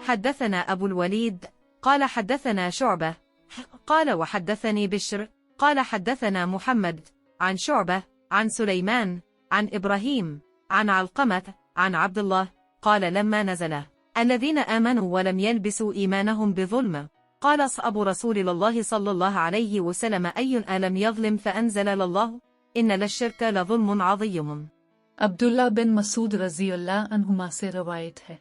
حدثنا أبو الوليد قال حدثنا شعبة قال وحدثني بشر قال حدثنا محمد عن شعبة عن سليمان عن إبراهيم عن علقمة عن عبد الله قال لما نزل الذين آمنوا ولم يلبسوا إيمانهم بظلم قال أصحاب رسول الله صلى الله عليه وسلم أي ألم يظلم فأنزل الله إن للشرك لظلم عظيم। अब्दुल्ला बिन मसूद रज़ी अल्लाह अन्हुमा से रवायत है,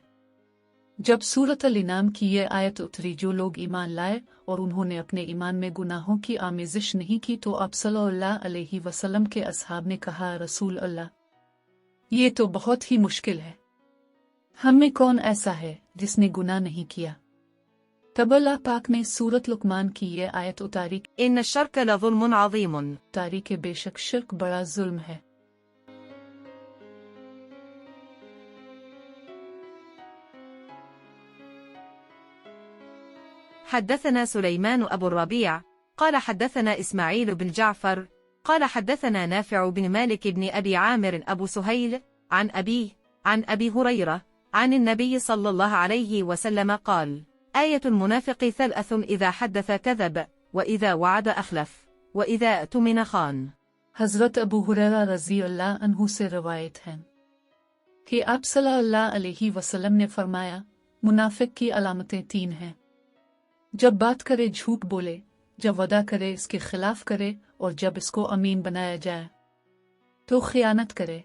जब सूरत अल-इनाम की ये आयत उतरी, जो लोग ईमान लाए और उन्होंने अपने ईमान में गुनाहों की आमेजिश नहीं की, तो अब सल्लल्लाहु अलैहि वसल्लम के असहाब ने कहा, रसूल अल्लाह, ये तो बहुत ही मुश्किल है, हम में कौन ऐसा है जिसने गुनाह नहीं किया। तब अल्लाह पाक ने सूरत लुकमान की ये आयत उतारी, इन शर्क लज़ुल्मुन अज़ीमुन, तारी के बेशक शिर्क बड़ा जुल्म है। حدثنا سليمان أبو الربيع قال حدثنا إسماعيل بن جعفر قال حدثنا نافع بن مالك بن أبي عامر أبو سهيل عن أبيه عن أبي هريرة عن النبي صلى الله عليه وسلم قال آية المنافق ثلاث إذا حدث كذب وإذا وعد أخلف وإذا اؤتمن خان। हज़रत अबू हुरैरा रज़ी अल्लाह अन्हु से रवायत है कि आप सल्लल्लाहु अलैहि वसल्लम ने फरमाया, मुनाफिक की अलामतें तीन हैं, जब बात करे झूठ बोले, जब वदा करे इसके खिलाफ करे, और जब इसको अमीन बनाया जाए तो खियानत करे।